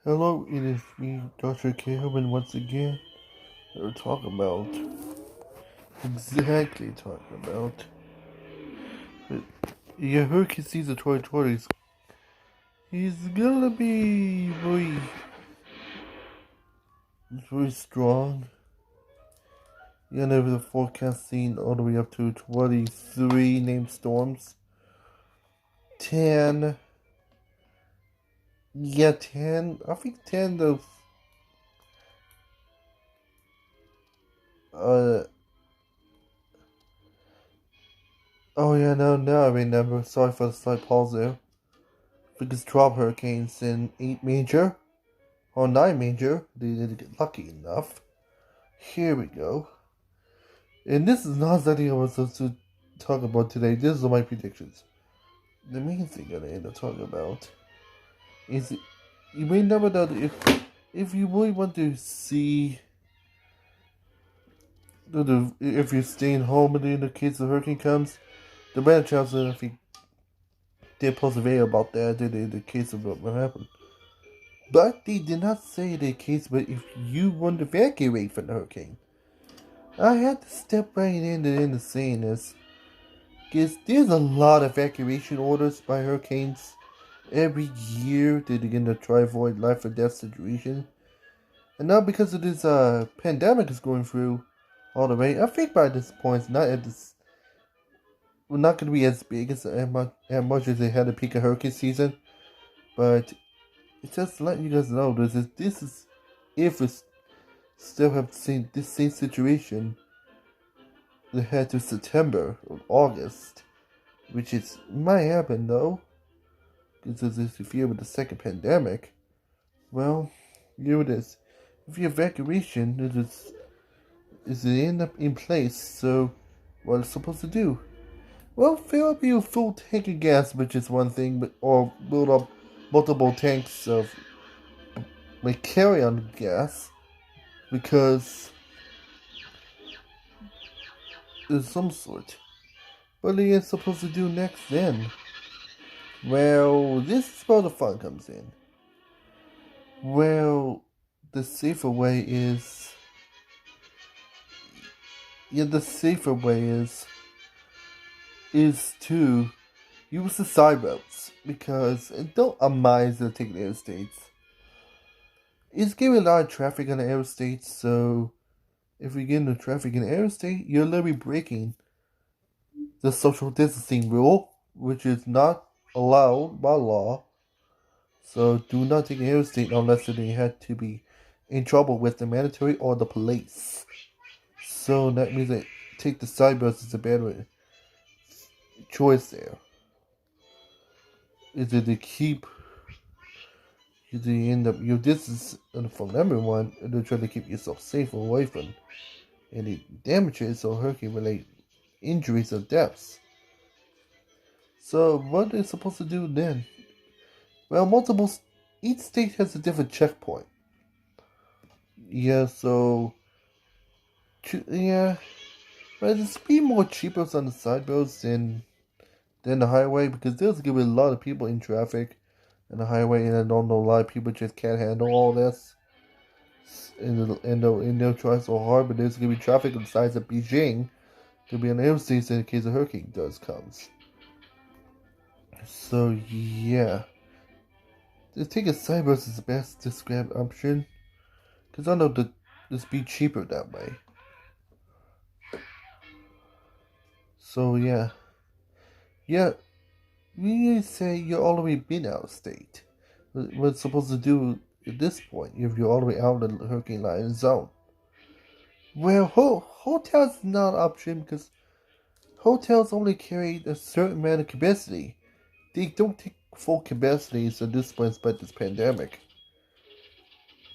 Hello, it is me, Dr. Calvin, once again. We're talking about but yeah, Hurricane season 2020 is gonna be very strong. You know, the forecasting all the way up to 23 named storms. 10, yeah, 10, I think 10 of, uh, oh yeah, no, I remember. Sorry for the slight pause there. Because 12 hurricanes and 8 major. Or 9 major. They didn't get lucky enough. Here we go. And this is not something I was supposed to talk about today. These are my predictions. The main thing I'm going to end up talking about is you may never know that if you really want to see if you're staying home in the case the hurricane comes, the better chance that if you did post a video about that in the case of what happened. But they did not say the case, but if you want to evacuate from the hurricane, I had to step right in the saying this. Because there's a lot of evacuation orders by hurricanes every year to begin to try avoid life or death situation. And now because of this pandemic is going through all the way, I think by this point it's not at this we're not gonna be as big as much as they had a peak of hurricane season. But it's just to let you guys know this is if we still have seen this same situation they had to September or August, which is might happen though. Because if you fear with the second pandemic, well, here it is. If your evacuation is end up in place, so what it's supposed to do? Well, fill up your full tank of gas, which is one thing, but or build up multiple tanks of like carry-on gas, because there's some sort. What are you supposed to do next then? Well, this is where the fun comes in. Well, the safer way is the safer way is to use the side roads because don't advise the taking interstates. It's giving a lot of traffic on the interstates, so if we get into traffic in the interstate, you're literally breaking the social distancing rule, which is not allowed by law. So do not take an interstate unless you had to be in trouble with the military or the police. So that means that take the side roads is a better choice there. Is it to keep you end up your distance from everyone and to try to keep yourself safe away from any damages or hurricane related injuries or deaths. So what are they supposed to do then? Well, each state has a different checkpoint. Yeah, so yeah, but it's be more cheaper on the side roads than the highway because there's gonna be a lot of people in traffic on the highway, and I don't know a lot of people just can't handle all this. And they'll try so hard, but there's gonna be traffic on the sides of Beijing to be on the interstates in case a hurricane does comes. So yeah, I think a side roads is the best described option because I know that this be cheaper that way. So yeah, we say you're already been out of state. What's supposed to do at this point if you're already out of the hurricane line zone? Well, hotels not an option because hotels only carry a certain amount of capacity. They don't take full capacities at this point, but this pandemic.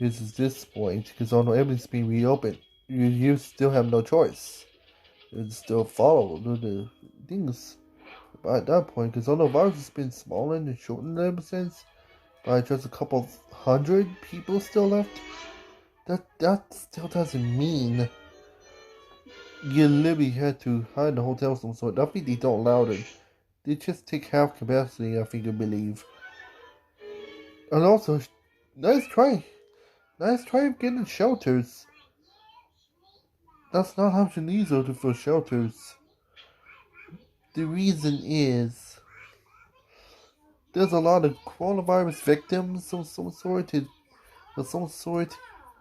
This is this point because although everything's being reopened, you still have no choice. You still follow the things by that point because although the virus has been smaller and shortened ever since, by just a couple hundred people still left, that still doesn't mean you literally had to hide the hotel of some sort. I think they don't allow it. They just take half capacity, I think, I believe. And also, Nice try. Nice try of getting shelters. That's not option easier for shelters. The reason is there's a lot of coronavirus victims of some sort.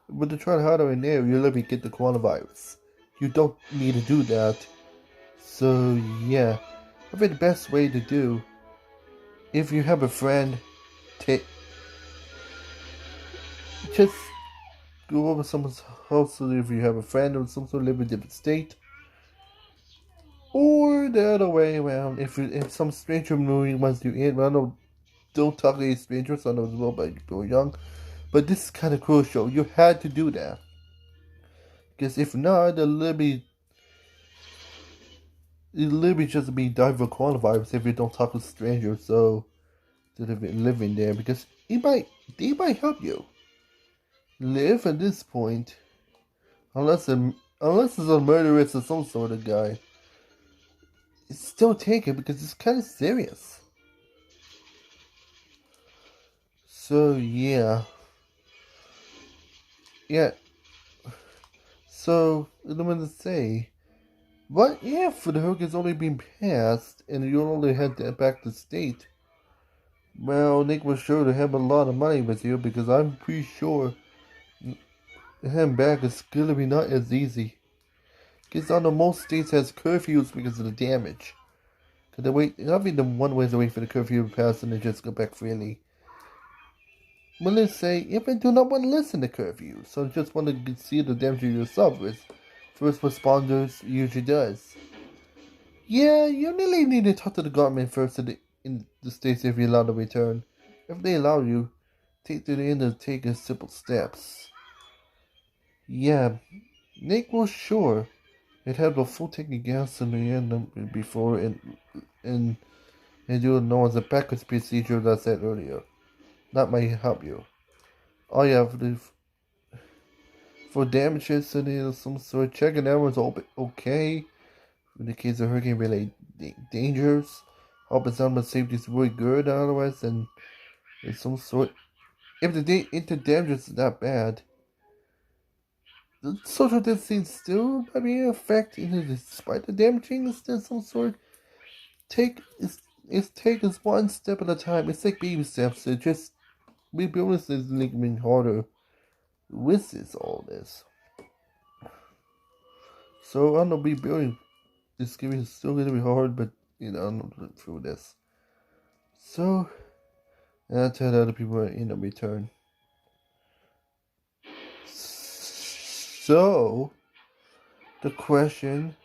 But to try harder in there, you'll never get the coronavirus. You don't need to do that. So yeah, I think the best way to do, if you have a friend, just go over someone's house. So if you have a friend or some sort of live in a different state, or the other way around, if some stranger movie wants you in, well, I know don't talk to any strangers. I know as well, but people are young. But this is kind of crucial. You had to do that because if not, you'll literally just be dying of coronavirus if you don't talk to strangers. So to live in there because they might help you live at this point, unless it's a murderous or some sort of guy. It's still take it because it's kind of serious. So yeah. So I'm gonna say, what if the hurricane's only been passed and you only had to back to state? Well, Nick was sure to have a lot of money with you because I'm pretty sure him back is gonna be not as easy. Because I know most states has curfews because of the damage. Cause they wait, I think the one way is to wait for the curfew to pass and then just go back freely. Well, let's say if I do not want to listen to curfew, so just want to see the damage yourself, as first responders usually does. Yeah, you really need to talk to the government first in the states if you're allowed to return. If they allow you, take to the end and take a simple steps. Yeah, Nick was sure it had a full tank of gas in the end before and you know as a backwards procedure that I said earlier. That might help you. All you have to do for damages and some sort, checking everyone's okay in the case of hurricane related dangers. Hoping someone's safety is really good otherwise and it's some sort. If the damage is that bad, the social distancing still might be an effect despite the damaging is still some sort. Take it's take us one step at a time. It's like baby steps. It just rebuilding is making harder with all this. So I don't know rebuilding is still gonna be hard, but I'm not through this. So and I tell other people in a return. So the question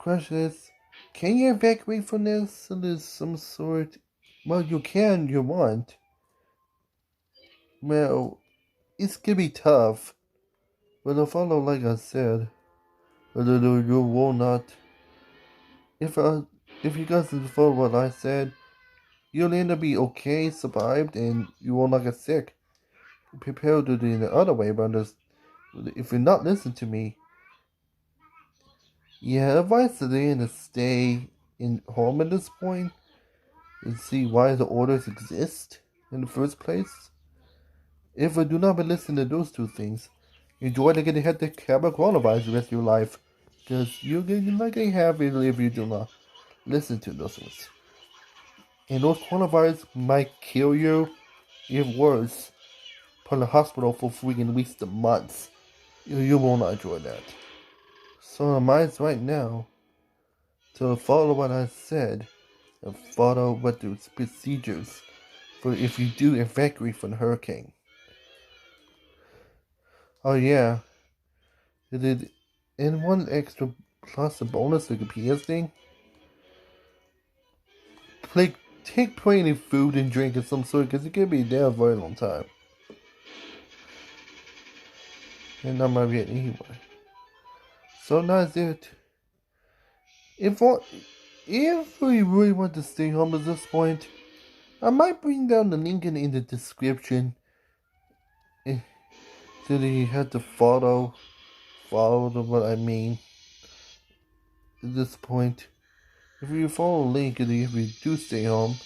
is, can you evacuate from this? So there's some sort. Well, you can. You want. Well, it's gonna be tough. But if I don't, like I said, you will not. If I, if you guys follow what I said, you'll end up be okay, survived, and you will not get sick. Prepare to do the other way, but if you're not listening to me, yeah, advise today to stay in home at this point and see why the orders exist in the first place. If you do not listen to those two things, enjoy to get ahead to have coronavirus the rest of your life. Because you're not going to have it if you do not listen to those things. And those coronavirus might kill you, if worse, put in the hospital for freaking weeks to months. You will not enjoy that. So advice right now to follow what I said and follow what the procedures for if you do evacuate from the hurricane. Oh yeah, it did. And one extra plus a bonus like a PS thing. Take plenty of food and drink of some sort because it can be there a very long time. And that might be it anyway. So that's it. If we really want to stay home at this point, I might bring down the link in the description. So that you have to follow what I mean. At this point, if you follow the link and if you do stay home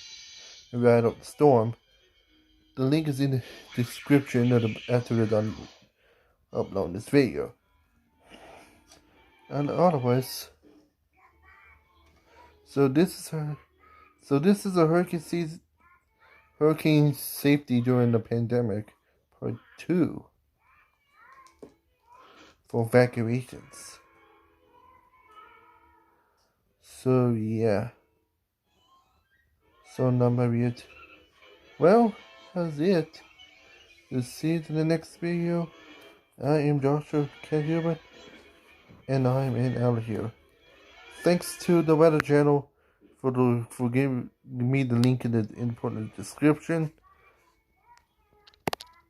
and ride out the storm, The link is in the description after we're done uploading this video. And otherwise, so this is a hurricane safety during the pandemic, part 2 for evacuations. So yeah. So number it. Well, that's it. We'll see you in the next video. I am Joshua K. and I'm in out here. Thanks to the Weather Channel for giving me the link in the important description.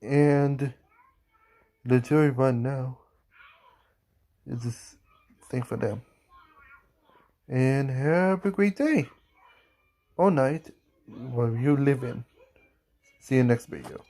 And the jury right now is this thing for them. And have a great day or night where you live in. See you next video.